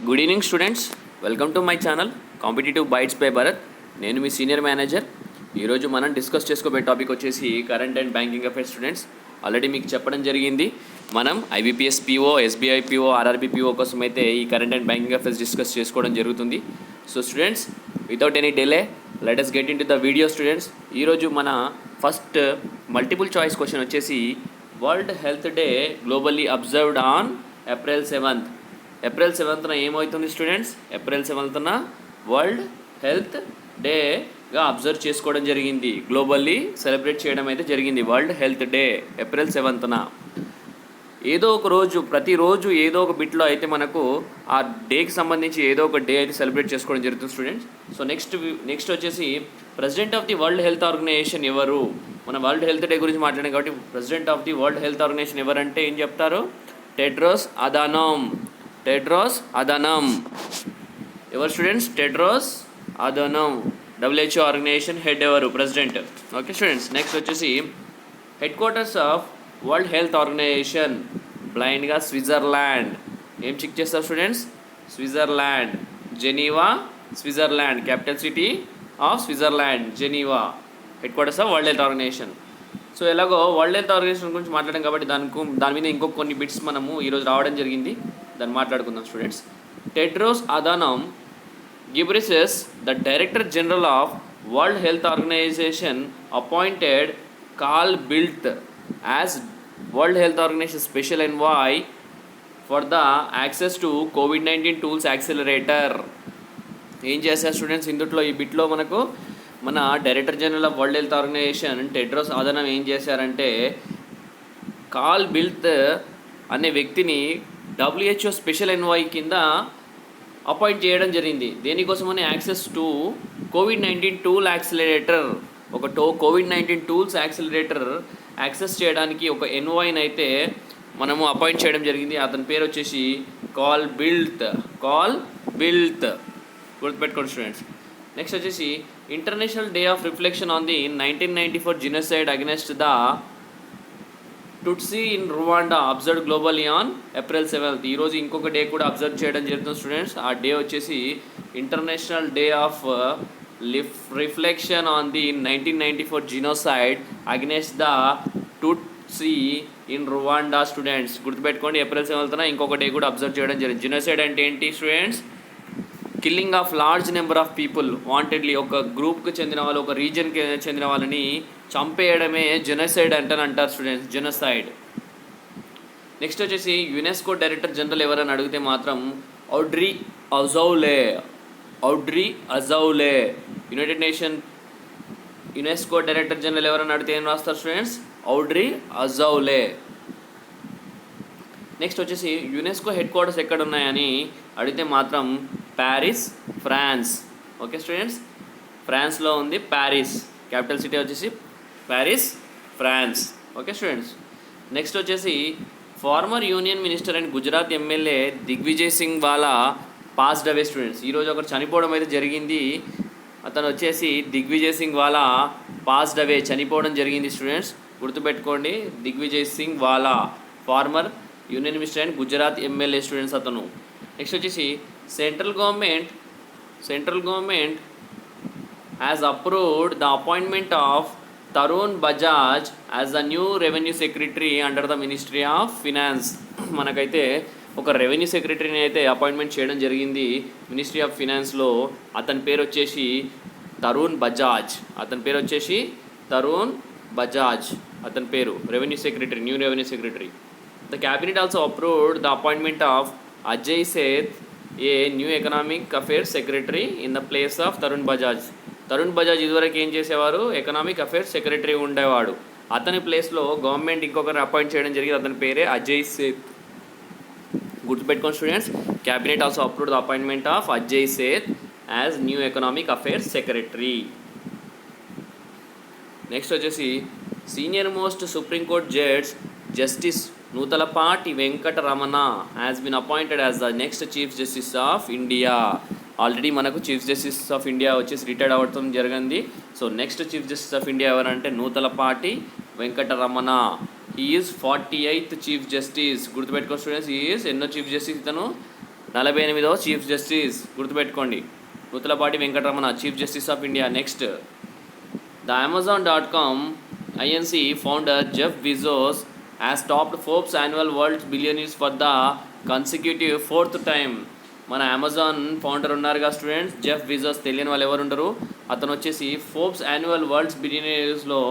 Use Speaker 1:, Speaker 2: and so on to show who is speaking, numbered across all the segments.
Speaker 1: Good evening students, welcome to my channel competitive bytes by Bharat. నేను మీ senior manager. ఈరోజు మనం డిస్కస్ చేసుకోబోయే టాపిక్ వచ్చేసి current and banking affairs. Students, already మీకు చెప్పడం జరిగింది, మనం IBPS PO, SBI PO, RRB PO కోసం అయితే ఈ current and banking affairs discuss చేసుకోవడం జరుగుతుంది. So students, without any delay let us get in to the video. Students, ఈరోజు మన ఫస్ట్ మల్టిపుల్ చాయిస్ క్వశ్చన్ వచ్చేసి world health day globally observed on April 7th. April 7th ఏమవుతుంది students? April 7th world health డేగా observe చేసుకోవడం జరిగింది, globally celebrate చేయడం అయితే జరిగింది. World health day April 7th ఏదో ఒక రోజు, ప్రతిరోజు ఏదో ఒక బిట్లో అయితే మనకు ఆ డేకి సంబంధించి ఏదో ఒక డే అయితే సెలబ్రేట్ చేసుకోవడం జరుగుతుంది స్టూడెంట్స్. సో నెక్స్ట్ వచ్చేసి president of the world health organisation ఎవరు? మన వరల్డ్ హెల్త్ డే గురించి మాట్లాడాం కాబట్టి president of the world health organisation ఎవరంటే ఏం చెప్తారు? Tedros Adhanom. ఎవరు students? Tedros Adhanom. WHO organisation head ఎవరు? ప్రెసిడెంట్. ఓకే స్టూడెంట్స్, నెక్స్ట్ వచ్చేసి headquarters of world health organisation బ్లైండ్గా స్విట్జర్లాండ్. ఏం చెక్ చేస్తారు students? Switzerland, Geneva, Switzerland. Capital city of Switzerland Geneva. Headquarters of world health organization. So ఎలాగో world health organization గురించి మాట్లాడడం కాబట్టి దాని మీద ఇంకొక కొన్ని బిట్స్ మనము ఈరోజు రావడం జరిగింది, దాన్ని మాట్లాడుకుందాం students. Tedros Adhanom Ghebreyesus, the director general of world health organization, appointed Carl Bildt as world health organization special envoy for the access to COVID-19 tools accelerator. ఏం చేశారు స్టూడెంట్స్ ఇందుట్లో? ఈ బిట్లో మనకు మన director general of world health organization Tedros Adhanom ఏం చేశారంటే Carl Bildt అనే వ్యక్తిని WHO స్పెషల్ ఎన్వాయ్ కింద అపాయింట్ చేయడం జరిగింది. దేనికోసమని? Access to COVID-19 tool accelerator. ఒక COVID-19 టూల్స్ యాక్సిలరేటర్ యాక్సెస్ చేయడానికి ఒక ఎన్వాయ్ని అయితే మనము అపాయింట్ చేయడం జరిగింది. అతని పేరు వచ్చేసి కార్ల్ బిల్ట్. గుర్తుపెట్టుకోండి స్టూడెంట్స్. నెక్స్ట్ వచ్చేసి international day of reflection on the 1994 genocide against the Tutsi in Rwanda observe globally on April 7th. ఈరోజు ఇంకొక డే కూడా అబ్జర్వ్ చేయడం జరుగుతుంది స్టూడెంట్స్. ఆ డే వచ్చేసి international day of reflection on the 1994 genocide against the Tutsi in Rwanda. Students గుర్తుపెట్టుకోండి, April 7th ఇంకొక day కూడా అబ్జర్వ్ చేయడం జరిగింది. జినోసైడ్ అంటే ఏంటి students? Killing of large number of people wantedly. ఒక గ్రూప్కి చెందిన వాళ్ళు, ఒక రీజన్కి చెందిన వాళ్ళని చంపేయడమే జెనోసైడ్ అంటారు స్టూడెంట్స్, జెనోసైడ్. నెక్స్ట్ వచ్చేసి యునెస్కో డైరెక్టర్ జనరల్ ఎవరని అడిగితే మాత్రం Audrey Azoulay. United nation UNESCO director general ఎవరని అడిగితే ఏం రాస్తారు స్టూడెంట్స్? Audrey Azoulay. నెక్స్ట్ వచ్చేసి యునెస్కో హెడ్ క్వార్టర్స్ ఎక్కడ ఉన్నాయని అడిగితే మాత్రం ప్యారిస్, ఫ్రాన్స్. ఓకే స్టూడెంట్స్, ఫ్రాన్స్లో ఉంది ప్యారిస్. క్యాపిటల్ సిటీ వచ్చేసి Paris, France. Okay students, next వచ్చేసి former union minister and Gujarat MLA Digvijay Singh Vala passed away. Students, ఈరోజు ఒకరు చనిపోవడం అయితే జరిగింది. అతను వచ్చేసి దిగ్విజయ్ సింగ్ వాలా పాస్డ్ అవే, చనిపోవడం జరిగింది స్టూడెంట్స్. గుర్తుపెట్టుకోండి, Digvijay Singh Vala former union minister and Gujarat MLA students అతను. నెక్స్ట్ వచ్చేసి central government has approved the appointment of Tarun Bajaj as the new revenue secretary under the ministry of finance. మనకైతే ఒక రెవెన్యూ సెక్రటరీని అయితే అపాయింట్మెంట్ చేయడం జరిగింది మినిస్ట్రీ ఆఫ్ ఫినాన్స్లో. అతని పేరు వచ్చేసి తరుణ్ బజాజ్. అతని పేరు revenue secretary, new revenue secretary. The cabinet also approved the appointment of Ajay Seth, a new economic affairs secretary in the place of Tarun Bajaj. Tarun Bajaj ఇదివరకు ఏం చేసేవారు? ఎకనామిక్ అఫైర్స్ సెక్రటరీ ఉండేవాడు. అతని ప్లేస్లో గవర్నమెంట్ ఇంకొకరిని అపాయింట్ చేయడం జరిగింది. అతని పేరే అజయ్ సేత్. గుర్తుపెట్టుకోండి students, cabinet also approved the appointment of Ajay Seth as new economic affairs secretary. Next వచ్చేసి senior most supreme court judge justice Nuthalapati Venkataramana has been appointed as the next chief justice of India. Already మనకు chief justice of India వచ్చేసి retired అవ్వడం జరిగింది. So next chief justice of India ఎవరంటే Nuthalapati Venkataramana. He is 48th chief justice. గుర్తుపెట్టుకో students, he is ఎన్నో chief justice? ఇతను 48వ chief justice గుర్తుపెట్టుకోండి, Nuthalapati Venkataramana, chief justice of India. Next, the Amazon.com Inc. founder Jeff Bezos has topped Forbes annual world billionaires for the consecutive fourth time. మన Amazon founder ఉన్నారుగా students, Jeff Bezos. తెలియని వాళ్ళు ఎవరు ఉండరు. అతను వచ్చేసి ఫోర్బ్స్ యాన్యువల్ వరల్డ్స్ బిలియనీర్స్లో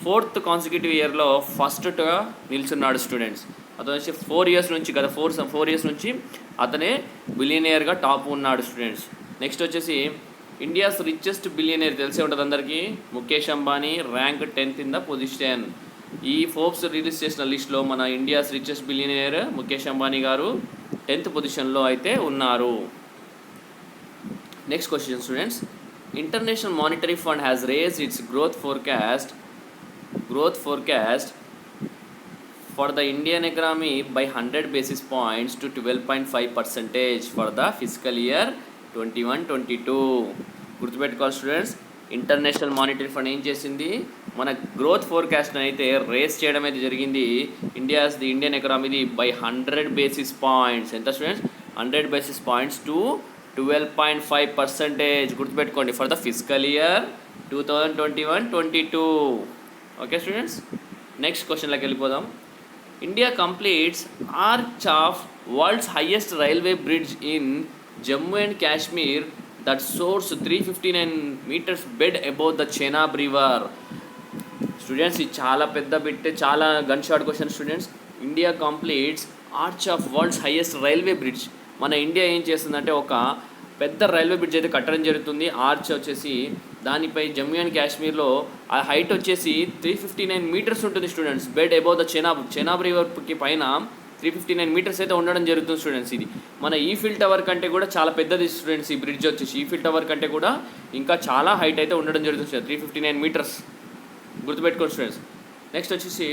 Speaker 1: 4th కాన్సిక్యూటివ్ ఇయర్లో ఫస్ట్గా నిల్చున్నాడు స్టూడెంట్స్. అతను వచ్చి 4 years నుంచి, గత 4 years నుంచి అతనే బిలియనియర్గా టాప్ ఉన్నాడు స్టూడెంట్స్. నెక్స్ట్ వచ్చేసి ఇండియాస్ రిచెస్ట్ బిలియనియర్ తెలిసే ఉంటుంది అందరికీ, Mukesh Ambani, rank 10th in the position. ఈ ఫోర్బ్స్ రిలీజ్ చేసిన లిస్ట్లో మన India's richest billionaire Mukesh Ambani గారు 10th పొజిషన్లో అయితే ఉన్నారు. Next question students, international monetary fund has raised it's growth forecast for the Indian economy by 100 basis points to 12.5% for the fiscal year 21-22. గుర్తుపెట్టుకోవాలి students, international monetary fund ఏం చేసింది, మన growth ఫోర్కాస్ట్ని అయితే race చేయడం అయితే జరిగింది. ఇండియన్ ఎకనామీది బై 100 basis points. ఎంత స్టూడెంట్స్, 100 basis points to 12.5%. గుర్తుపెట్టుకోండి, for the physical year 2021-22. Okay students, next క్వశ్చన్లోకి వెళ్ళిపోదాం. India completes arch of world's highest railway bridge in Jammu and Kashmir that soars 359 meters bed above the Chenab river. Students, ఇది చాలా పెద్ద bit, చాలా gun shot question students. India completes arch of world's highest railway bridge. మన India ఏం చేస్తుందంటే ఒక పెద్ద railway bridge అయితే కట్టడం జరుగుతుంది. ఆర్చ్ వచ్చేసి దానిపై జమ్మూ అండ్ కాశ్మీర్లో ఆ హైట్ వచ్చేసి 359 meters ఉంటుంది students, bed above the Chenab రివర్కి పైన 359 meters అయితే ఉండడం జరుగుతుంది స్టూడెంట్స్. ఇది మన ఈఫిల్ టవర్ కంటే కూడా చాలా పెద్దది స్టూడెంట్స్. ఈ బ్రిడ్జ్ వచ్చేసి ఈఫిల్ టవర్ కంటే కూడా ఇంకా చాలా హైట్ అయితే ఉండడం జరుగుతుంది, 359 meters. గుర్తుపెట్టుకోండి స్టూడెంట్స్. నెక్స్ట్ వచ్చేసి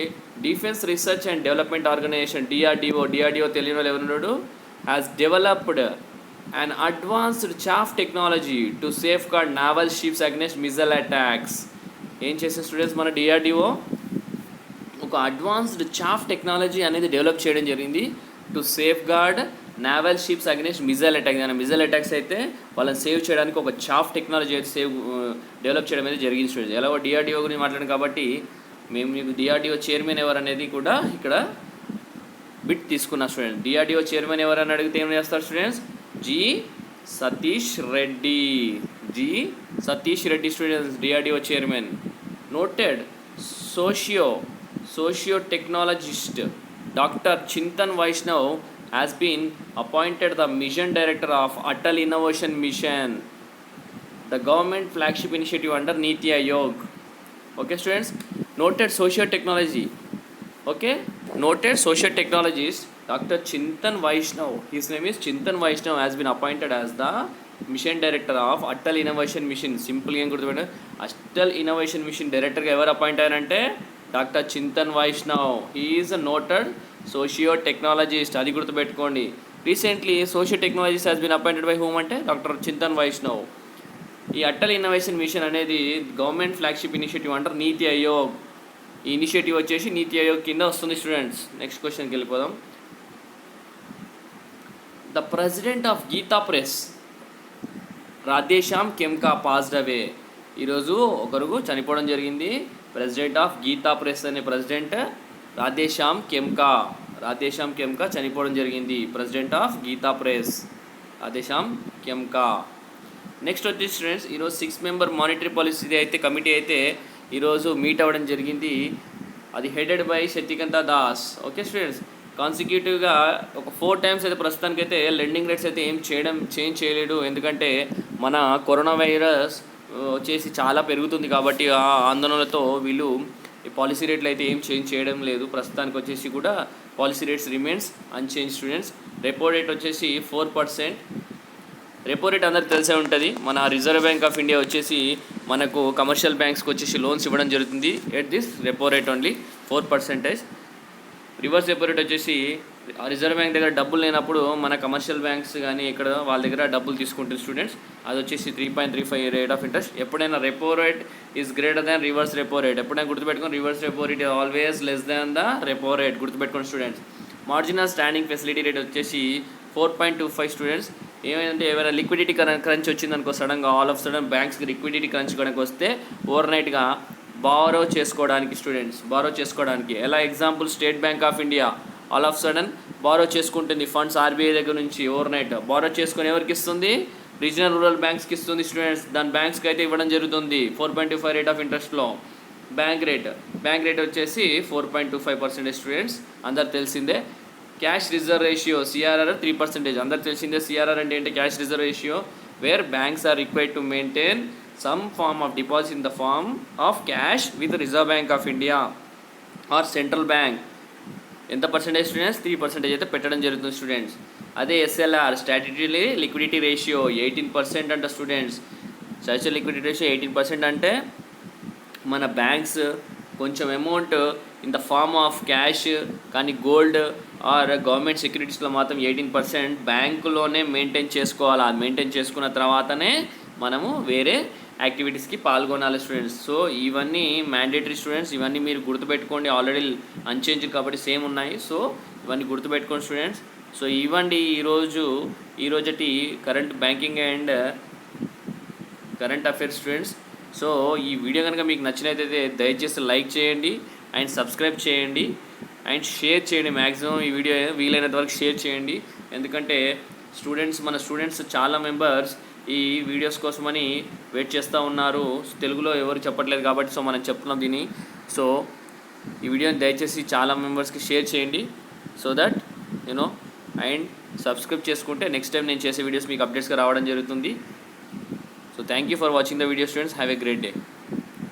Speaker 1: defence research and development organization DRDO తెలియని వాళ్ళు ఎవరున్నాడు, has developed an advanced chaff technology to safeguard naval ships against missile attacks. ఏం చేసిన స్టూడెంట్స్, మన డిఆర్డిఓ ఒక అడ్వాన్స్డ్ చాఫ్ టెక్నాలజీ అనేది డెవలప్ చేయడం జరిగింది to safeguard naval ships against missile attack. Missile attacks అయితే వాళ్ళని సేవ్ చేయడానికి ఒక చాఫ్ టెక్నాలజీ అయితే డెవలప్ చేయడం అనేది జరిగింది స్టూడెంట్స్. ఎలాగో డిఆర్డిఓ గురించి మాట్లాడాం కాబట్టి మేము మీకు డిఆర్డిఓ చైర్మన్ ఎవరు అనేది కూడా ఇక్కడ బిట్ తీసుకున్నాం స్టూడెంట్. డిఆర్డిఓ చైర్మన్ ఎవరని అడిగితే ఏం చేస్తారు students, G Satish Reddy students, DRDO chairman. Noted socio technologist doctor Chintan Vaishnav has been appointed the mission director of Atal Innovation Mission, the government flagship initiative under Niti Aayog. Okay students, noted socio-technologist Dr. Chintan Vaishnav, his name is Chintan Vaishnav, has been appointed as the mission director of Atal Innovation Mission. Simple ga gurtupettadu, Atal Innovation Mission director ga evaru appoint ayarante Dr. Chintan Vaishnav. He is a noted socio-technologist, adi gurtupeట్టుకోండి. Recently socio-technologist has been appointed by whom అంటే Dr. Chintan Vaishnav. ఈ Atal innovation mission అనేది government flagship initiative అంటారు, నీతి ఆయోగ్. ఈ initiative వచ్చేసి నీతి ఆయోగ్ కింద వస్తుంది students. Next క్వశ్చన్కి వెళ్ళిపోదాం. The president of Gita press Radheshyam Khemka passed away. ఈరోజు ఒకరు చనిపోవడం జరిగింది. ప్రెసిడెంట్ ఆఫ్ గీతా ప్రెస్ అనే ప్రెసిడెంట్ రాధేశ్యామ్ కెమ్కా చనిపోవడం జరిగింది. President of Gita press Radheshyam Khemka. Next వచ్చి స్టూడెంట్స్, ఈరోజు 6-member మానిటరీ పాలసీ అయితే కమిటీ అయితే ఈరోజు మీట్ అవ్వడం జరిగింది. అది headed by Shaktikanta Das. Okay students, కాన్సిక్యూటివ్గా ఒక 4 times అయితే ప్రస్తుతానికైతే లెండింగ్ రేట్స్ అయితే చేంజ్ చేయలేడు. ఎందుకంటే మన కరోనా వైరస్ వచ్చేసి చాలా పెరుగుతుంది కాబట్టి ఆ ఆందోళనలతో వీళ్ళు ఈ పాలసీ రేట్లు అయితే ఏం చేంజ్ చేయడం లేదు. ప్రస్తుతానికి వచ్చేసి కూడా policy rates remains unchanged students. Repo rate వచ్చేసి 4%. రెపో రేట్ అందరికి తెలిసే ఉంటుంది. మన రిజర్వ్ బ్యాంక్ ఆఫ్ ఇండియా వచ్చేసి మనకు కమర్షియల్ బ్యాంక్స్కి వచ్చేసి లోన్స్ ఇవ్వడం జరుగుతుంది at this repo rate only 4%. Reverse repo rate వచ్చేసి రిజర్వ్ బ్యాంక్ దగ్గర డబ్బులు లేనప్పుడు మన కమర్షియల్ బ్యాంక్స్ కానీ ఇక్కడ వాళ్ళ దగ్గర డబ్బులు తీసుకుంటుంది స్టూడెంట్స్. అది వచ్చేసి 3.35 రేట్ ఆఫ్ ఇంట్రెస్ట్. ఎప్పుడైనా repo rate is greater than reverse repo rate. ఎప్పుడైనా గుర్తుపెట్టుకోండి, reverse repo rate always less than the repo rate. గుర్తుపెట్టుకోండి students. Marginal standing facility rate వచ్చేసి 4.25 స్టూడెంట్స్. ఏమైందంటే ఏమైనా లిక్విడిటీ క్రంచ్ వచ్చిందనుకో, సడన్గా ఆల్ ఆఫ్ సడన్ బ్యాంక్స్కి లిక్విడిటీ క్రంచ్ కనుక వస్తే ఓవర్ నైట్గా బారో చేసుకోవడానికి ఎలా example state bank of India all of sudden borrow చేసుకుంటుంది ఫండ్స్ ఆర్బీఐ దగ్గర నుంచి. ఓవర్ నైట్ బారో చేసుకొని ఎవరికి ఇస్తుంది? రీజనల్ రూరల్ బ్యాంక్స్కి ఇస్తుంది స్టూడెంట్స్. దాని బ్యాంక్స్కి అయితే ఇవ్వడం జరుగుతుంది 4.25 రేట్ ఆఫ్ ఇంట్రెస్ట్లో. బ్యాంక్ రేట్ వచ్చేసి 4.25% స్టూడెంట్స్, అందరు తెలిసిందే. క్యాష్ రిజర్వ్ రేషియో సిఆర్ఆర్ 3%, అందరు తెలిసిందే. సిఆర్ఆర్ అంటే ఏంటి? Cash reserve ratio, where banks are required to maintain some form of deposit in the form of cash with Reserve Bank of India or central bank. ఎంత percentage students? 3% అయితే పెట్టడం జరుగుతుంది students. అదే SLR statutory liquidity ratio 18% అంట students. Statutory liquidity ratio 18% అంటే మన banks కొంచెం amount in the form of cash కానీ గోల్డ్ ఆర్ గవర్నమెంట్ సెక్యూరిటీస్లో మాత్రం 18% బ్యాంకులోనే మెయింటైన్ చేసుకోవాలి. ఆ మెయింటైన్ చేసుకున్న తర్వాతనే మనము వేరే యాక్టివిటీస్కి పాల్గొనాలి స్టూడెంట్స్. సో ఇవన్నీ మ్యాండేటరీ స్టూడెంట్స్, ఇవన్నీ మీరు గుర్తుపెట్టుకోండి. ఆల్రెడీ అన్చేంజ్ కాబట్టి సేమ్ ఉన్నాయి. సో ఇవన్నీ గుర్తుపెట్టుకోండి స్టూడెంట్స్. సో ఇవ్వండి ఈరోజటి current banking and current affairs students. So ఈ వీడియో కనుక మీకు నచ్చినట్లయితే దయచేసి లైక్ చేయండి అండ్ సబ్స్క్రైబ్ చేయండి అండ్ షేర్ చేయండి. మ్యాక్సిమం ఈ వీడియో వీలైనంత వరకు షేర్ చేయండి. ఎందుకంటే మన స్టూడెంట్స్ చాలా మెంబర్స్ ఈ వీడియోస్ కోసమని వెయిట్ చేస్తూ ఉన్నారు. తెలుగులో ఎవరు చెప్పట్లేదు కాబట్టి సో మనం చెప్తున్నాం దీన్ని. సో ఈ వీడియోని దయచేసి చాలా మెంబర్స్కి షేర్ చేయండి so that you know and subscribe చేసుకుంటే నెక్స్ట్ టైం నేను చేసే వీడియోస్ మీకు అప్డేట్స్గా రావడం జరుగుతుంది. So thank you for watching the video students. Have a great day.